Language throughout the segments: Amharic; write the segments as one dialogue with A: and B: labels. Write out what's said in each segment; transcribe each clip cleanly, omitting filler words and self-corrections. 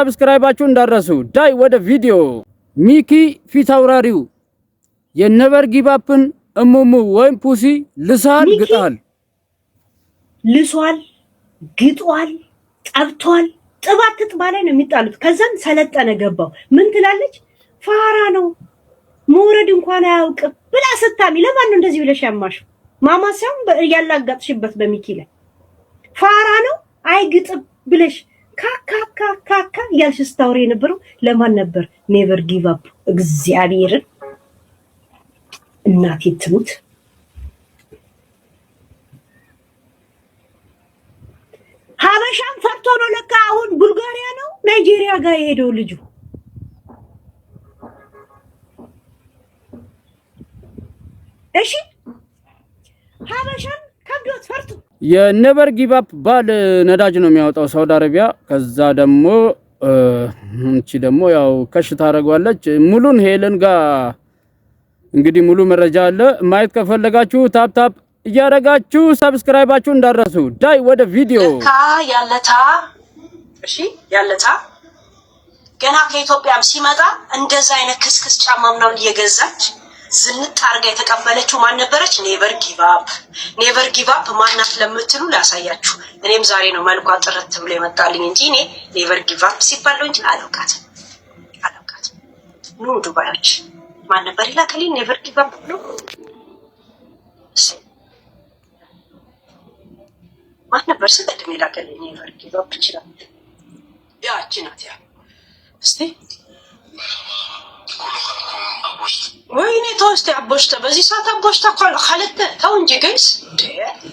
A: ሰብስክራይባችሁ እንዳረሱ ዳይ ወደ ቪዲዮ ሚኪ ፊት አውራሪው የነቨር ጊቫፕን እሙሙ ወይም ፑሲ ልሳል ግጣል
B: ልሷል ግጧል ጠብቷል ጥባት ጥባለ ነው የሚጣሉት ከዛም ሰለጠነ ገባው ምን ትላለች ፋራ ነው ሞረድ እንኳን አያውቅም ብላ ስታሚ ለማን ነው እንደዚህ ብለሽ ያማሽ ማማሳም ያላጋጥሽበት በሚኪ ላይ ፋራ ነው አይግጥም ብለሽ ካካ ያልሽ ስታውሪ የነበረው ለማን ነበር ኔቨር ጊቭ አፕ እግዚአብሔርን እናቴ ትሙት ሀበሻም ፈርቶ ነው ለካ አሁን ቡልጋሪያ ነው ናይጄሪያ ጋር የሄደው ልጁ እሺ ሀበሻም ከብዶት ፈርቶ
A: የኔቨር ጊቭ አፕ ባል ነዳጅ ነው የሚያወጣው ሳውዲ አረቢያ ከዛ ደግሞ እንቺ ደግሞ ያው ከሽ ታረጋለች ሙሉን ሄለን ጋር እንግዲህ ሙሉ መረጃ አለ ማየት ከፈለጋችሁ ታፕ እያረጋችሁ ሰብስክራይባችሁ እንዳረሱ ዳይ ወደ ቪዲዮ
C: ያለታ ገና ከኢትዮጵያም ሲመጣ እንደዛ አይነት ክስክስ ጫማ ምናምን እየገዛች ዝንጥ አርጋ የተቀበለችው ማን ነበረች ኔቨር ጊቭ አፕ ማናት ለምትሉ ላሳያችሁ እኔም ዛሬ ነው መልኳ ጥረት ብሎ የመጣልኝ እንጂ እኔ ኔቨር ጊቭ አፕ ሲባል ነው እንጂ አላውቃትም ኑ ዱባዮች ማን ነበር ይላከልኝ ኔቨር ጊቭ አፕ ነው ማን ነበር ስለደም ይላከልኝ ኔቨር ጊቭ አፕ ይችላል ያቺ ናት ያ እስቲ ወይኔ ተውስቲ አቦሽተ በዚህ ሰዓት አቦሽተ ካለተ ተው እንጂ ጋይስ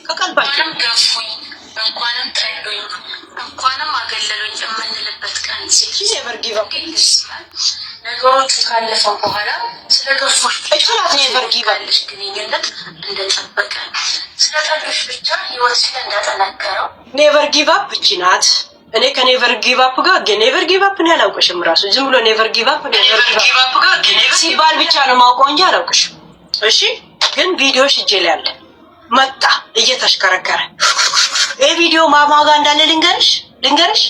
C: ከቀልባችሁ ገፉኝ እንኳንም ጠሉኝ እንኳንም አገለሉኝ የምንልበት ቀን ኔቨር ጊቭ አፕ ነገሮች ካለፈ በኋላ ስለገፉሽ እችላት ኔቨር ጊቭ አፕ ግንኙነት እንደጠበቀ ስለታገሽ ብቻ ህይወት እንዳጠናከረው ኔቨር ጊቭ አፕ እቺ ናት እኔ ከኔቨር ጊቭ አፕ ጋር ኔቨር ጊቭ አፕ ነው ያላውቅሽም ራሱ ዝም ብሎ ኔቨር ጊቭ አፕ ሲባል ብቻ ነው ማውቀው እንጂ አላውቅሽም እሺ ግን ቪዲዮሽ እጄ ላይ አለ መጣ እየተሽከረከረ ይሄ ቪዲዮ ማማ ጋር እንዳለ ልንገርሽ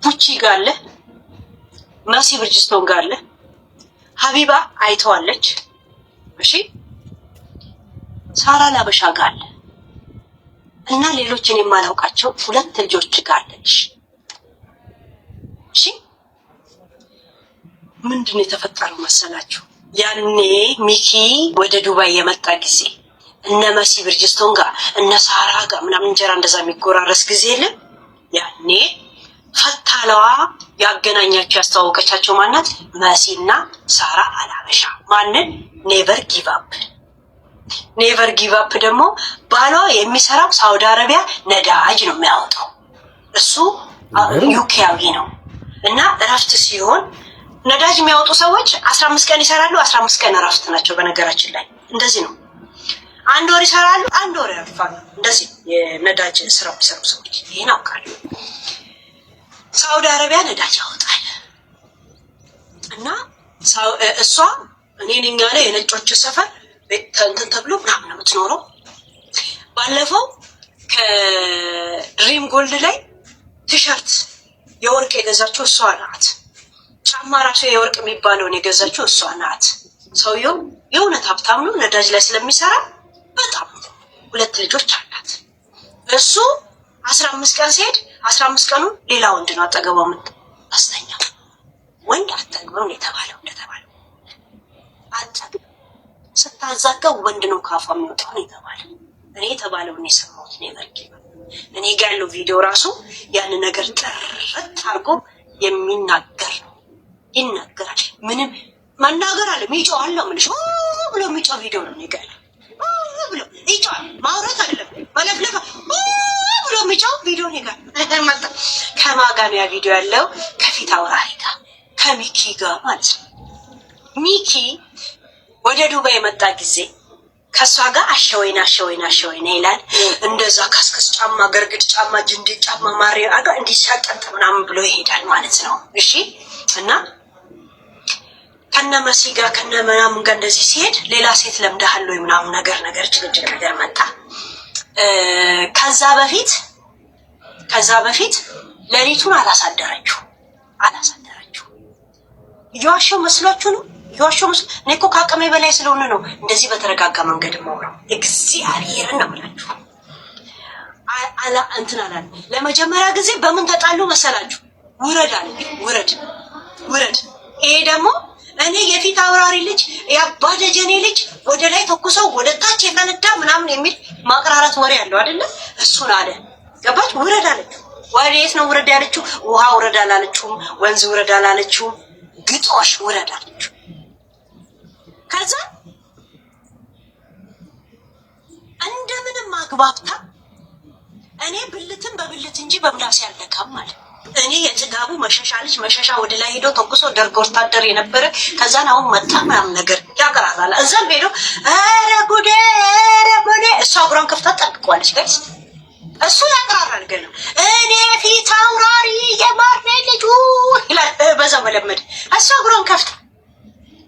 C: ቡቺ ጋር አለ መሲ ብርጅስቶን ጋር አለ ሀቢባ አይተዋለች እሺ ሳራ ላበሻ ጋር አለ እና ሌሎችን የማላውቃቸው ሁለት ልጆች ጋር አለች እሺ ምንድነው የተፈጠረው መሰላችሁ ያኔ ሚኪ ወደ ዱባይ የመጣ ጊዜ እነ መሲ ብርጅስቶን ጋር እነ ሳራ ጋር ምናምን እንጀራ እንደዛ የሚጎራረስ ጊዜ የለም ያኔ ፈታለዋ ያገናኛቸው ያስተዋወቀቻቸው ማናት መሲና ሳራ አላበሻ ማንን ኔቨር ጊቭ አፕ ደግሞ ባሏ የሚሰራው ሳውዲ አረቢያ ነዳጅ ነው የሚያወጣው እሱ ዩኬያዊ ነው እና እረፍት ሲሆን ነዳጅ የሚያወጡ ሰዎች 15 ቀን ይሰራሉ 15 ቀን እረፍት ናቸው በነገራችን ላይ እንደዚህ ነው አንድ ወር ይሰራሉ አንድ ወር ያርፋሉ እንደዚህ የነዳጅ ስራ የሚሰሩ ሰዎች ይሄን አውቃለሁ ሳውዲ አረቢያ ነዳጅ ያወጣል እና እሷ እኔ ነኝ ያለ የነጮች ሰፈር እንትን ተብሎ ምናምን የምትኖረው ባለፈው ከድሪም ጎልድ ላይ ቲሸርት የወርቅ የገዛችው እሷ ናት ጫማ ራሱ የወርቅ የሚባለውን የገዛችው እሷ ናት ሰውየው የእውነት ሀብታም ነው ነዳጅ ላይ ስለሚሰራ በጣም ሁለት ልጆች አላት እሱ 15 ቀን ሲሄድ 15 ቀኑ ሌላ ወንድ ነው አጠገቧ አስተኛ ወንድ አጠገቧ የተባለው እንደተባለው አጠገብ ስታዛጋው ወንድ ነው ካፋ የሚወጣው ነው የተባለው እኔ የተባለውን የሰማሁት ኔቨር ጊቭ አፕ እኔ ጋር ያለው ቪዲዮ ራሱ ያን ነገር ጥርት አድርጎ የሚናገር ነው ይናገራል ምንም መናገር አለ ሚጮህ አለ ምንሽ ብሎ ሚጮህ ቪዲዮ ነው ይገኛል ብሎ ይጮህ ማውራት አይደለም ባለፍለፈ ብሎ ሚጮህ ቪዲዮ ነው ይገኛል መጣ ከማጋም ያ ቪዲዮ ያለው ከፊት አውራሪ ጋር ከሚኪ ጋር ማለት ነው ሚኪ ወደ ዱባይ የመጣ ጊዜ ከሷ ጋር አሸወይና ይላል እንደዛ ካስከስ ጫማ ገርግድ ጫማ ጅንድ ጫማ ማሪያ አጋ እንዲሻቀጥ ምናምን ብሎ ይሄዳል ማለት ነው እሺ እና ከነመሲ ጋር ከነመናም ጋር እንደዚህ ሲሄድ ሌላ ሴት ለምደሃል ወይ ምናምን ነገር ጭቅጭቅ ነገር መጣ ከዛ በፊት ለሊቱን አላሳደረችው እየዋሸው መስሏችሁ ነው? እየዋሸው መስሎ እኔ እኮ ከአቅሜ በላይ ስለሆነ ነው እንደዚህ በተረጋጋ መንገድ ማውራው። እግዚአብሔርን ነው የምላችሁ። አላ እንትን አላለ። ለመጀመሪያ ጊዜ በምን ተጣሉ መሰላችሁ? ውረድ አለ። ውረድ። ይሄ ደግሞ እኔ የፊት አውራሪ ልጅ ያባደጀኔ ልጅ ወደ ላይ ተኩሰው ወደ ታች የፈነዳ ምናምን የሚል ማቅራራት ወሬ ያለው አይደለ? እሱን አለ። ገባች? ውረድ አለችው። ወዴት ነው ውረድ ያለችው? ውሃ ውረድ አላለችውም። ወንዝ ውረድ አላለችውም። ግጦሽ ውረድ አለችው። ከዛ እንደምንም አግባብታ እኔ ብልትን በብልት እንጂ በምላስ ያልነካም ማለት እኔ የጥጋቡ መሸሻ ልጅ መሸሻ ወደ ላይ ሄዶ ተኩሶ ደርግ ወታደር የነበረ ከዛን አሁን መጣ ምናምን ነገር ያቀራራል። እዛም ሄዶ ኧረ ጉዴ እሷ እግሯን ከፍታ ጠብቀዋለች። ጋይስ እሱ ያቀራራል። ገና እኔ ፊት አውራሪ የማርኔ ልጁ ይላል። በዛ መለመድ እሷ እግሯን ከፍታ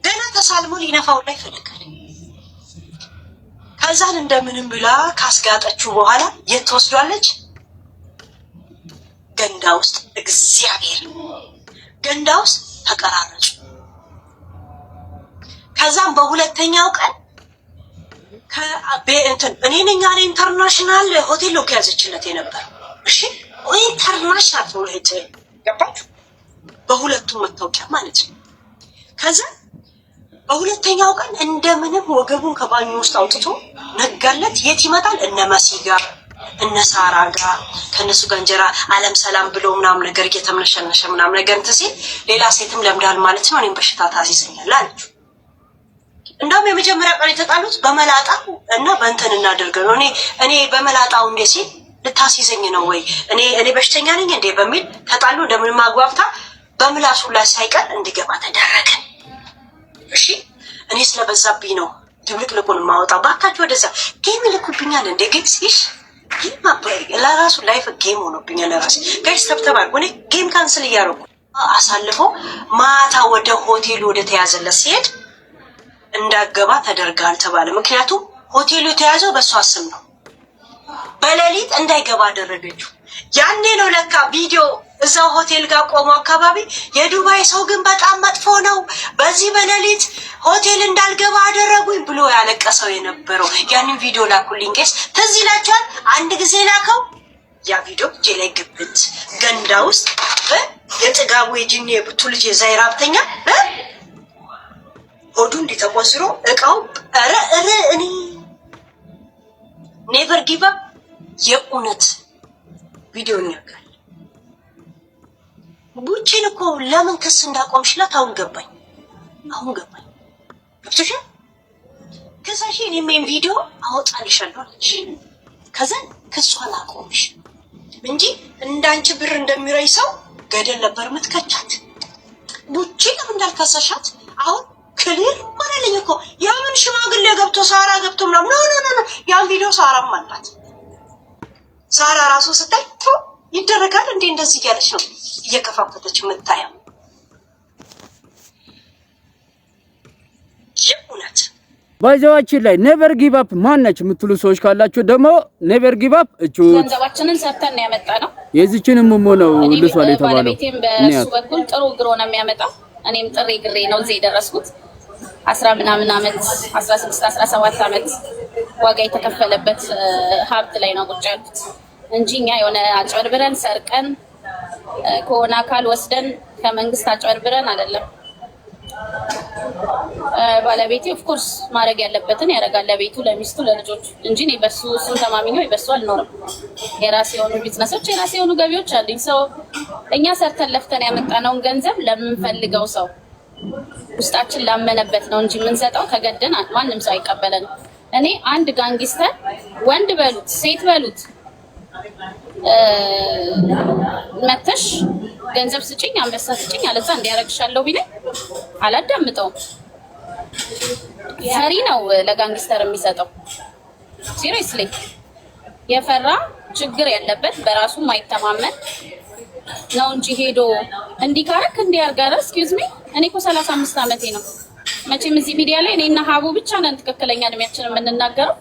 C: ገና ተሳልሞ ሊነፋው ላይ ይፈልጋል። ከዛን እንደምንም ብላ ካስጋጠችው በኋላ የት ትወስዷለች? ገንዳ ውስጥ። እግዚአብሔር ገንዳ ውስጥ ተቀራረጹ። ከዛም በሁለተኛው ቀን እኔ ነኝ ያለ ኢንተርናሽናል ሆቴል ነው ከያዘችለት የነበረው። እሺ ኢንተርናሽናል ሆቴል ገባችሁ? በሁለቱም መታወቂያ ማለት ነው። ከዛ በሁለተኛው ቀን እንደምንም ወገቡን ከባኙ ውስጥ አውጥቶ ነጋለት። የት ይመጣል? እነ መሲ ጋር እነ ሳራ ጋር ከነሱ ጋር እንጀራ አለም ሰላም ብሎ ምናምን ነገር እየተመነሸነሸ ምናምን ነገር እንትን ሲል ሌላ ሴትም ለምዳል ማለት ነው። እኔም በሽታ ታሲዘኛል አለች። እንደውም የመጀመሪያ ቀን የተጣሉት በመላጣ እና በእንትን እናደርግ ነው። እኔ በመላጣው እንደ ሲል ልታሲዘኝ ነው ወይ እኔ በሽተኛ ነኝ እንዴ በሚል ተጣሉ። እንደምንም አግባብታ በምላሱ ላይ ሳይቀር እንዲገባ ተደረገ። እሺ እኔ ስለበዛብኝ ነው ድብልቅልቁን ማውጣው። ባካችሁ ወደዛ ጌም ልኩብኛል እንደ ጌምስ ይሽ ጌም ለራሱ ላይፍ ጌም ሆኖብኛል። ለራሴ ጋይስ ተብተባል ሆነ ጌም ካንስል እያደረኩ አሳልፎ ማታ ወደ ሆቴሉ ወደ ተያዘለት ሲሄድ እንዳገባ ተደርጋል ተባለ። ምክንያቱም ሆቴሉ የተያዘው በሷ ስም ነው። በሌሊት እንዳይገባ አደረገችው። ያኔ ነው ለካ ቪዲዮ እዛው ሆቴል ጋር ቆሞ አካባቢ የዱባይ ሰው ግን በጣም መጥፎ ነው፣ በዚህ በሌሊት ሆቴል እንዳልገባ አደረጉኝ ብሎ ያለቀሰው የነበረው። ያንን ቪዲዮ ላኩልኝ ጌስ ትዝ ይላችኋል? አንድ ጊዜ ላከው። ያ ቪዲዮ እጄ ላይ ግብት ገንዳ ውስጥ የጥጋቡ የጅኒ የብቱ ልጅ የዛይራ ሀብተኛ ሆዱ እንዲተቆስሮ እቃው እኔ ኔቨር ጊቭ አፕ የእውነት ቪዲዮ ያጋል። ቡቺን እኮ ለምን ክስ እንዳቆምሽላት አሁን ገባኝ። ገብቶሻል? ከዛሽ እኔም ቪዲዮ አወጣልሻለሁ አለች። ከዛ ክሷን አቆምሽ እንጂ እንዳንቺ ብር እንደሚረይ ሰው ገደል ነበር ምትከቻት። ቡቺ ለምን እንዳልከሰሻት አሁን ክሊር ማለልኝ እኮ ያምን ሽማግሌ ገብቶ ሳራ ገብቶ ምናምን ኖ ያን ቪዲዮ ሳራም አላት። ሳራ ራሱ ስታይ ይደረጋል እንዴ እንደዚህ እያለች ነው እየከፋፈተች የምታየው። የእውነት
A: ባይዘዋችን ላይ ኔቨር ጊቭ አፕ ማነች የምትሉ ሰዎች ካላችሁ ደግሞ ኔቨር ጊቭ አፕ
D: ገንዘባችንን ሰርተን ነው ያመጣነው።
A: የዚህችንም ሞሞ ነው ልሷል የተባለው።
D: ባለቤቴም በሱ በኩል ጥሩ ግሮ ነው የሚያመጣው። እኔም ጥሬ ግሬ ነው እዚህ የደረስኩት። 10 ምናምን አመት 16 17 አመት ዋጋ የተከፈለበት ሀብት ላይ ነው ቁጭ ያልኩት እንጂ እኛ የሆነ አጭበርብረን ሰርቀን ከሆነ አካል ወስደን ከመንግስት አጭበርብረን አይደለም። ባለቤቴ ኦፍ ኮርስ ማድረግ ያለበትን ያደርጋል ለቤቱ፣ ለሚስቱ፣ ለልጆቹ እንጂ እኔ በሱ እሱን ተማምኜ በሱ አልኖርም። የራሴ የሆኑ ቢዝነሶች፣ የራሴ የሆኑ ገቢዎች አሉኝ። ሰው እኛ ሰርተን ለፍተን ያመጣነውን ገንዘብ ለምንፈልገው ሰው ውስጣችን ላመነበት ነው እንጂ የምንሰጠው ተገደን ማንም ሰው አይቀበለንም። እኔ አንድ ጋንጊስተር ወንድ በሉት ሴት በሉት መተሽ ገንዘብ ስጭኝ አንበሳ ስጭኝ አለዛ እንዲያረግሻለሁ ቢለኝ አላዳምጠውም። ፈሪ ነው ለጋንጊስተር የሚሰጠው። ሲሪየስሊ የፈራ ችግር ያለበት በራሱ ማይተማመን ነው እንጂ ሄዶ እንዲካረክ እንዲያርጋራ ኤክስኪውዝ ሚ እኔ እኮ 35 አመቴ ነው። መቼም እዚህ ሚዲያ ላይ እኔና ሀቡ ብቻ ነን ትክክለኛ እድሜያችንን የምንናገረው።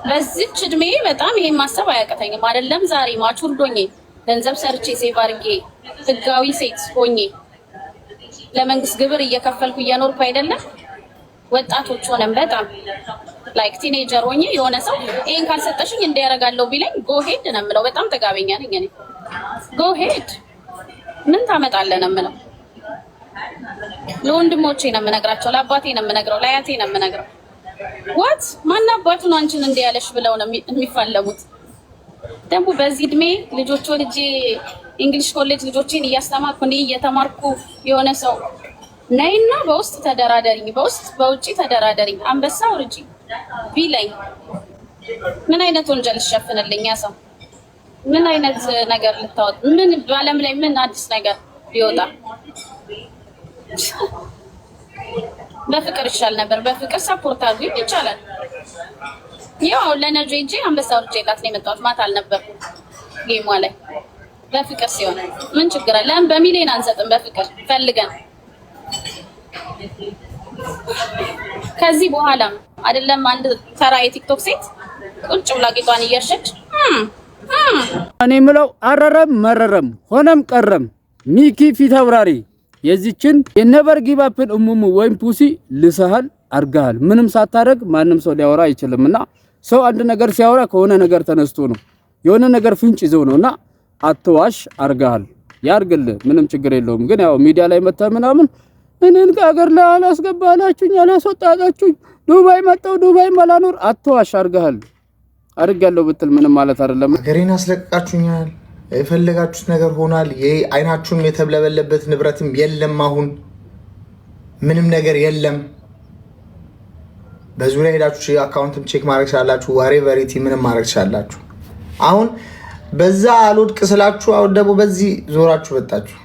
D: በዚህች እድሜ በጣም ይሄን ማሰብ አያቅተኝም። አይደለም ዛሬ ማቹር ዶኜ ገንዘብ ሰርቼ ሴቭ አድርጌ ህጋዊ ሴት ሆኜ ለመንግስት ግብር እየከፈልኩ እየኖርኩ አይደለም። ወጣቶች ሆነን በጣም ላይክ ቲኔጀር ሆኜ የሆነ ሰው ይሄን ካልሰጠሽኝ እንዲያረጋለው ቢለኝ ጎ ሄድ ነው የምለው። በጣም ተጋበኛ ነኝ እኔ። ጎ ሄድ ምን ታመጣለህ ነው የምለው። ለወንድሞቼ ነው የምነግራቸው፣ ለአባቴ ነው የምነግረው፣ ለአያቴ ነው የምነግረው። ዋት ማን አባቱ ነው አንቺን እንዲያለሽ ብለው ነው የሚፋለሙት። ደግሞ በዚህ እድሜ ልጆች ወልጄ እንግሊሽ ኮሌጅ ልጆቼን እያስተማርኩ እንዴ እየተማርኩ የሆነ ሰው ነይና በውስጥ ተደራደሪኝ፣ በውስጥ በውጪ ተደራደሪኝ፣ አንበሳ ወርጂ ቢለኝ ምን አይነት ወንጀል ይሸፍንልኝ? ያ ሰው ምን አይነት ነገር ልታወጥ? ምን በዓለም ላይ ምን አዲስ ነገር ቢወጣ? በፍቅር ይሻል ነበር። በፍቅር ሰፖርት አድርጉኝ ይቻላል። ያው ለነጆ እንጂ አንበሳ ወርጄላት ነው የመጣሁት። ማታ አልነበርኩም ጌሟ ላይ። በፍቅር ሲሆን ምን ችግር አለ? ለምን በሚሊዮን አንሰጥም? በፍቅር ፈልገን ከዚህ በኋላም አይደለም አንድ ተራ የቲክቶክ ሴት ቁጭ ብላ ጌጧን እየርሸች
A: እኔ ምለው አረረም መረረም ሆነም ቀረም ሚኪ ፊት አውራሪ የዚችን የነቨር ጊቭ አፕን እሙሙ ወይም ፑሲ ልሰሃል አርጋል። ምንም ሳታረግ ማንም ሰው ሊያወራ አይችልምና ሰው አንድ ነገር ሲያወራ ከሆነ ነገር ተነስቶ ነው የሆነ ነገር ፍንጭ ይዘው ነውና አትዋሽ አርጋል። ያርግልህ ምንም ችግር የለውም። ግን ያው ሚዲያ ላይ መጣ ምናምን እኔን ከሀገር ላይ አላስገባላችሁኝ አላስወጣላችሁኝ ዱባይ መጣው ዱባይ ማላኖር አትዋሽ አርጋል። አርጋለሁ ብትል ምንም ማለት አይደለም።
E: ሀገሬን አስለቃችሁኛል፣ የፈለጋችሁት ነገር ሆናል። አይናችሁም የተብለበለበት ንብረትም የለም። አሁን ምንም ነገር የለም። በዙሪያ ሄዳችሁ አካውንትም ቼክ ማድረግ ትችላላችሁ። ዋሬ ቨሪቲ ምንም ማድረግ ትችላላችሁ። አሁን በዛ አልወድቅ ስላችሁ አሁን ደግሞ በዚህ ዞራችሁ ወጣችሁ።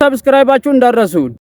A: ሰብስክራይባችሁ እንዳረሱ